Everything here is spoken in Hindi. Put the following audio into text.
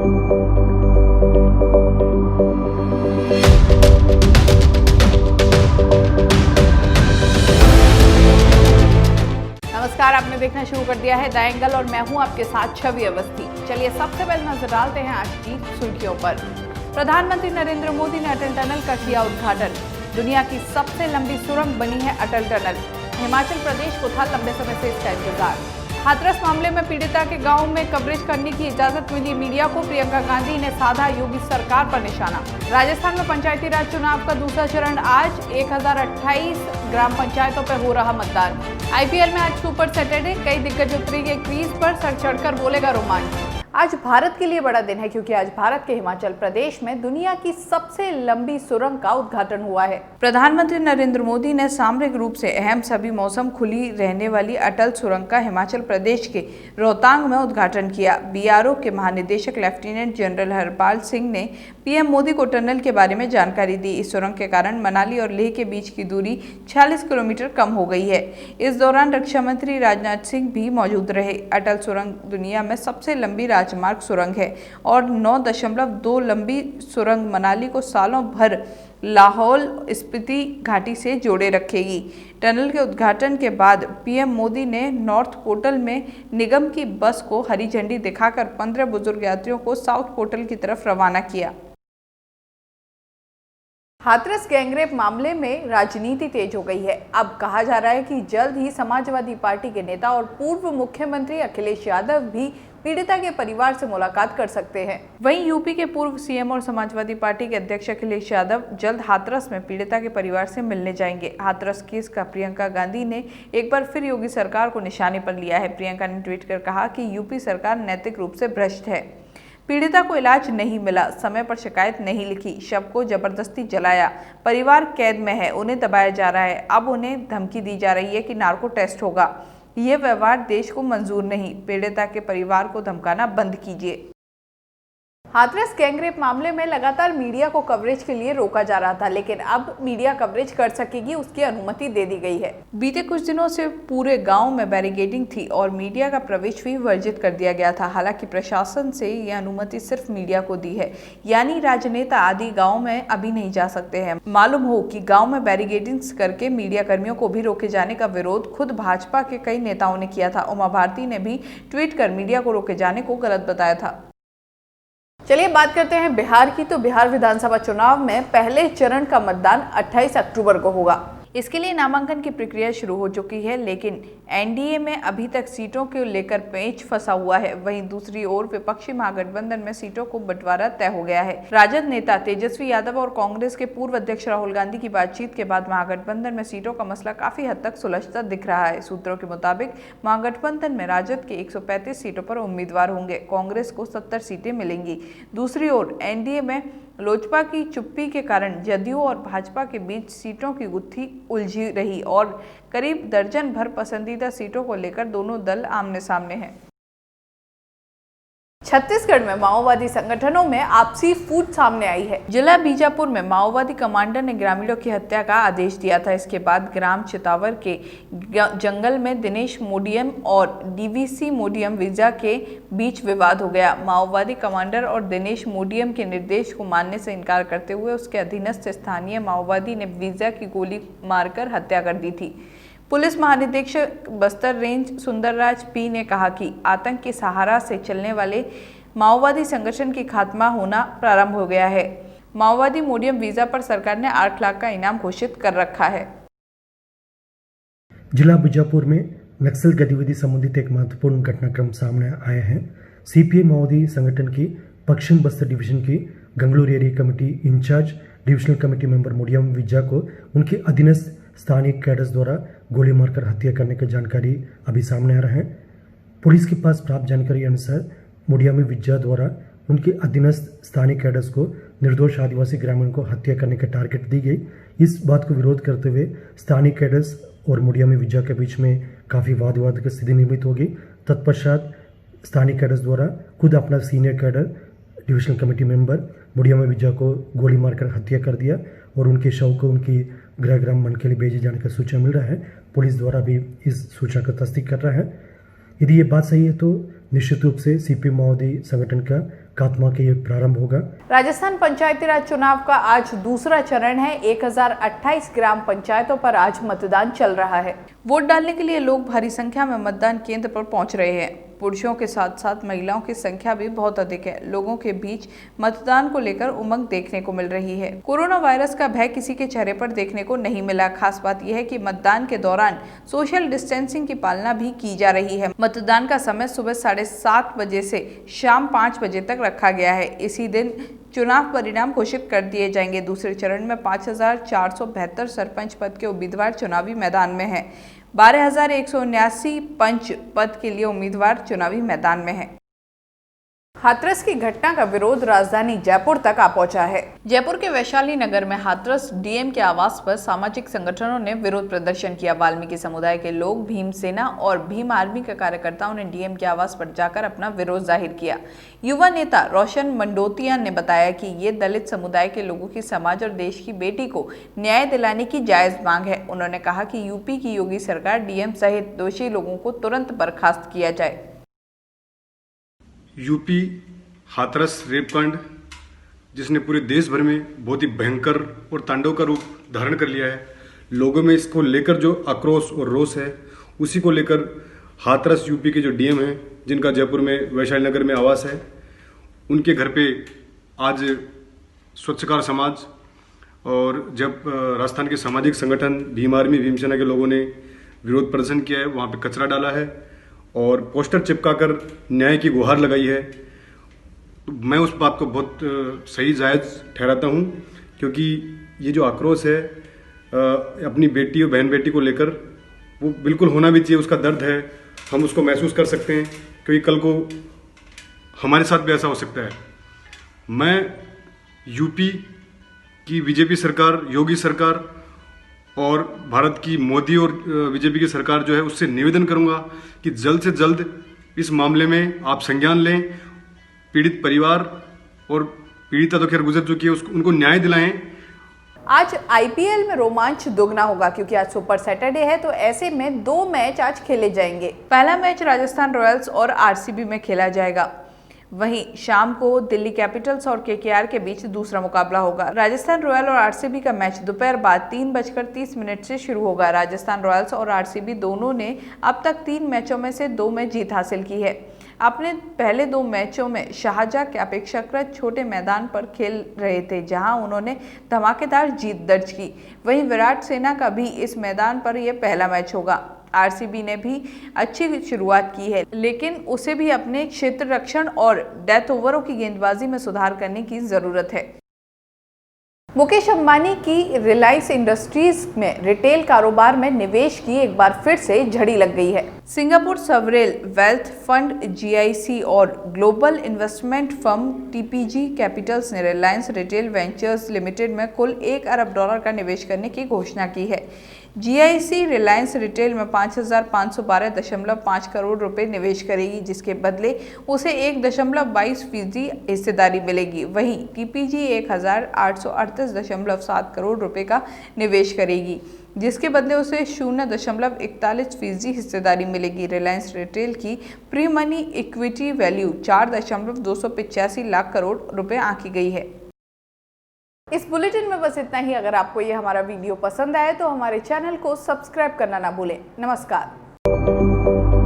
नमस्कार, आपने देखना शुरू कर दिया है द एंगल और मैं हूं आपके साथ छवि अवस्थी। चलिए सबसे पहले नजर डालते हैं आज की सुर्खियों पर। प्रधानमंत्री नरेंद्र मोदी ने अटल टनल का किया उद्घाटन। दुनिया की सबसे लंबी सुरंग बनी है अटल टनल। हिमाचल प्रदेश को था लंबे समय से इसका इंतजार। हाथरस मामले में पीड़िता के गांव में कवरेज करने की इजाजत मिली मीडिया को। प्रियंका गांधी ने साधा योगी सरकार पर निशाना। राजस्थान में पंचायती राज चुनाव का दूसरा चरण आज 1028 ग्राम पंचायतों पर हो रहा मतदान। आईपीएल में आज सुपर सैटरडे, कई दिग्गज उतरेंगे क्रीज पर, सर चढ़कर बोलेगा रोमांच। आज भारत के लिए बड़ा दिन है क्योंकि आज भारत के हिमाचल प्रदेश में दुनिया की सबसे लंबी सुरंग का उद्घाटन हुआ है। प्रधानमंत्री नरेंद्र मोदी ने सामरिक रूप से अहम सभी मौसम खुली रहने वाली अटल सुरंग का हिमाचल प्रदेश के रोहतांग में उद्घाटन किया। बीआरओ के महानिदेशक लेफ्टिनेंट जनरल हरपाल सिंह ने पीएम मोदी को टनल के बारे में जानकारी दी। इस सुरंग के कारण मनाली और लेह के बीच की दूरी 46 किलोमीटर कम हो गई है। इस दौरान रक्षा मंत्री राजनाथ सिंह भी मौजूद रहे। अटल सुरंग दुनिया में सबसे लंबी राजमार्ग सुरंग है और 9.2 लंबी सुरंग मनाली को सालों भर लाहौल स्पीति घाटी से जोड़े रखेगी। टनल के उद्घाटन के बाद पीएम मोदी ने नॉर्थ पोर्टल में निगम की बस को हरी झंडी दिखाकर 15 बुजुर्ग यात्रियों को साउथ पोर्टल की तरफ रवाना किया। हाथरस गैंगरेप मामले में राजनीति तेज हो गई है। अब कहा जा रहा है कि जल्द ही समाजवादी पार्टी के नेता और पूर्व मुख्यमंत्री अखिलेश यादव भी पीड़िता के परिवार से मुलाकात कर सकते हैं। वहीं यूपी के पूर्व सीएम और समाजवादी पार्टी के अध्यक्ष अखिलेश यादव जल्द हाथरस में पीड़िता के परिवार से मिलने जाएंगे। हाथरस केस का प्रियंका गांधी ने एक बार फिर योगी सरकार को निशाने पर लिया है। प्रियंका ने ट्वीट कर कहा कि यूपी सरकार नैतिक रूप से भ्रष्ट है। पीड़िता को इलाज नहीं मिला, समय पर शिकायत नहीं लिखी, शव को जबरदस्ती जलाया, परिवार कैद में है, उन्हें दबाया जा रहा है। अब उन्हें धमकी दी जा रही है कि नार्को टेस्ट होगा। यह व्यवहार देश को मंजूर नहीं। पीड़िता के परिवार को धमकाना बंद कीजिए। हाथरस गैंगरेप मामले में लगातार मीडिया को कवरेज के लिए रोका जा रहा था, लेकिन अब मीडिया कवरेज कर सकेगी, उसकी अनुमति दे दी गई है। बीते कुछ दिनों से पूरे गांव में बैरिकेडिंग थी और मीडिया का प्रवेश भी वर्जित कर दिया गया था। हालांकि प्रशासन से यह अनुमति सिर्फ मीडिया को दी है, यानी राजनेता आदि गाँव में अभी नहीं जा सकते हैं। मालूम हो कि गाँव में बैरिकेडिंग करके मीडिया कर्मियों को भी रोके जाने का विरोध खुद भाजपा के कई नेताओं ने किया था। उमा भारती ने भी ट्वीट कर मीडिया को रोके जाने को गलत बताया था। चलिए बात करते हैं बिहार की। तो बिहार विधानसभा चुनाव में पहले चरण का मतदान 28 अक्टूबर को होगा। इसके लिए नामांकन की प्रक्रिया शुरू हो चुकी है, लेकिन एनडीए में अभी तक सीटों को लेकर पेच फंसा हुआ है। वहीं दूसरी ओर विपक्षी महागठबंधन में सीटों को बंटवारा तय हो गया है। राजद नेता तेजस्वी यादव और कांग्रेस के पूर्व अध्यक्ष राहुल गांधी की बातचीत के बाद महागठबंधन में सीटों का मसला काफी हद तक सुलझता दिख रहा है। सूत्रों के मुताबिक महागठबंधन में राजद के 135 सीटों पर उम्मीदवार होंगे, कांग्रेस को 70 सीटें मिलेंगी। दूसरी ओर एनडीए में लोजपा की चुप्पी के कारण जदयू और भाजपा के बीच सीटों की गुत्थी उलझी रही और करीब दर्जन भर पसंदीदा सीटों को लेकर दोनों दल आमने सामने हैं। छत्तीसगढ़ में माओवादी संगठनों में आपसी फूट सामने आई है। जिला बीजापुर में माओवादी कमांडर ने ग्रामीणों की हत्या का आदेश दिया था। इसके बाद ग्राम चितावर के जंगल में दिनेश मोडियम और डीवीसी मोडियम वीजा के बीच विवाद हो गया। माओवादी कमांडर और दिनेश मोडियम के निर्देश को मानने से इनकार करते हुए उसके अधीनस्थ स्थानीय माओवादी ने वीजा की गोली मारकर हत्या कर दी थी। पुलिस महानिदेशक बस्तर रेंज सुंदरराज पी ने कहा कि आतंक के सहारा से चलने वाले माओवादी संगठन की खात्मा होना प्रारंभ हो गया है। माओवादी मोडियम वीजा पर सरकार ने 8 लाख का इनाम घोषित कर रखा है। जिला बीजापुर में नक्सल गतिविधि संबंधित एक महत्वपूर्ण घटनाक्रम सामने आया है। सीपीआई माओवादी संगठन की पश्चिम बस्तर डिवीजन की Gangalur area committee incharge divisional committee member Modiyam Vija को उनके अधीनस्थ स्थानीय कैडर्स द्वारा गोली मारकर हत्या करने की जानकारी अभी सामने आ रहा है। पुलिस के पास प्राप्त जानकारी अनुसार मोडियामी विजा द्वारा उनके अधीनस्थ स्थानीय कैडर्स को निर्दोष आदिवासी ग्रामीण को हत्या करने का टारगेट दी गई। इस बात को विरोध करते हुए स्थानीय कैडर्स और मोडियामी विजा के बीच में काफ़ी वाद विवाद की स्थिति निर्मित होगी। तत्पश्चात स्थानीय कैडर्स द्वारा खुद अपना senior cadre divisional committee member Modiyami Vija को गोली मारकर हत्या कर दिया और उनके शव को उनकी गृह ग्राम मनखेली भेजे जाने का सूचना मिल रहा है। पुलिस द्वारा भी इस सूचना का तस्दीक कर रहा है। यदि ये बात सही है तो निश्चित रूप से सीपीएम माओवादी संगठन का खात्मा के प्रारंभ होगा। राजस्थान पंचायती राज चुनाव का आज दूसरा चरण है। 1028 ग्राम पंचायतों पर आज मतदान चल रहा है। वोट डालने के लिए लोग भारी संख्या में मतदान केंद्र पर पहुंच रहे हैं। पुरुषों के साथ साथ महिलाओं की संख्या भी बहुत अधिक है। लोगों के बीच मतदान को लेकर उमंग देखने को मिल रही है। कोरोना वायरस का भय किसी के चेहरे पर देखने को नहीं मिला। खास बात यह है कि मतदान के दौरान सोशल डिस्टेंसिंग की पालना भी की जा रही है। मतदान का समय सुबह 7:30 बजे से शाम 5 बजे तक रखा गया है। इसी दिन चुनाव परिणाम घोषित कर दिए जाएंगे। दूसरे चरण में 5472 सरपंच पद के उम्मीदवार चुनावी मैदान में हैं। 12179 पंच पद के लिए उम्मीदवार चुनावी मैदान में हैं। हाथरस की घटना का विरोध राजधानी जयपुर तक आ पहुंचा है। जयपुर के वैशाली नगर में हाथरस डीएम के आवास पर सामाजिक संगठनों ने विरोध प्रदर्शन किया। वाल्मीकि समुदाय के लोग, भीम सेना और भीम आर्मी के कार्यकर्ताओं ने डीएम के आवास पर जाकर अपना विरोध जाहिर किया। युवा नेता रोशन मंडोतिया ने बताया कि ये दलित समुदाय के लोगों की समाज और देश की बेटी को न्याय दिलाने की जायज मांग है। उन्होंने कहा कि यूपी की योगी सरकार डीएम सहित दोषी लोगों को तुरंत बर्खास्त किया जाए। यूपी हाथरस रेपकांड, जिसने पूरे देश भर में बहुत ही भयंकर और तांडव का रूप धारण कर लिया है, लोगों में इसको लेकर जो आक्रोश और रोष है, उसी को लेकर हाथरस यूपी के जो डीएम हैं, जिनका जयपुर में वैशाली नगर में आवास है, उनके घर पे आज स्वच्छकार समाज और जब राजस्थान के सामाजिक संगठन भीम आर्मी, भीम सेना के लोगों ने विरोध प्रदर्शन किया है, वहाँ पे कचरा डाला है और पोस्टर चिपकाकर न्याय की गुहार लगाई है। तो मैं उस बात को बहुत सही जायज़ ठहराता हूँ, क्योंकि ये जो आक्रोश है अपनी बेटी और बहन बेटी को लेकर, वो बिल्कुल होना भी चाहिए। उसका दर्द है, हम उसको महसूस कर सकते हैं, क्योंकि कल को हमारे साथ भी ऐसा हो सकता है। मैं यूपी की बीजेपी सरकार, योगी सरकार और भारत की मोदी और बीजेपी की सरकार जो है, उससे निवेदन करूंगा कि जल्द से जल्द इस मामले में आप संज्ञान लें। पीड़ित परिवार और पीड़िता तो खैर गुजर चुकी है, उनको न्याय दिलाएं। आज आईपीएल में रोमांच दोगुना होगा, क्योंकि आज सुपर सैटरडे है, तो ऐसे में 2 मैच आज खेले जाएंगे। पहला मैच राजस्थान रॉयल्स और आरसीबी में खेला जाएगा। वहीं शाम को दिल्ली कैपिटल्स और केकेआर के बीच दूसरा मुकाबला होगा। राजस्थान रॉयल और आरसीबी का मैच दोपहर बाद 3:30 से शुरू होगा। राजस्थान रॉयल्स और आरसीबी दोनों ने अब तक 3 मैचों में से 2 में जीत हासिल की है। अपने पहले 2 मैचों में शाहजहां के अपेक्षाकृत छोटे मैदान पर खेल रहे थे, जहां उन्होंने धमाकेदार जीत दर्ज की। वहीं विराट सेना का भी इस मैदान पर यह पहला मैच होगा। आरसीबी ने भी अच्छी शुरुआत की है, लेकिन उसे भी अपने क्षेत्र रक्षण और डेथ ओवरों की गेंदबाजी में सुधार करने की जरूरत है। मुकेश अंबानी की रिलायंस इंडस्ट्रीज में रिटेल कारोबार में निवेश की एक बार फिर से झड़ी लग गई है। सिंगापुर सवरेल वेल्थ फंड जीआईसी और global investment firm TPG Capitals ने रिलायंस रिटेल वेंचर्स लिमिटेड में कुल $1 अरब का निवेश करने की घोषणा की है। जीआईसी रिलायंस रिटेल में 5512.5 करोड़ रुपए निवेश करेगी, जिसके बदले उसे 1.22% हिस्सेदारी मिलेगी। वहीं टीपीजी 1838.7 करोड़ रुपए का निवेश करेगी, जिसके बदले उसे 0.41% हिस्सेदारी मिलेगी। रिलायंस रिटेल की pre money equity value 4.285 lakh crore रुपए आंकी गई है। इस बुलेटिन में बस इतना ही। अगर आपको ये हमारा वीडियो पसंद आए तो हमारे चैनल को सब्सक्राइब करना ना भूलें। नमस्कार।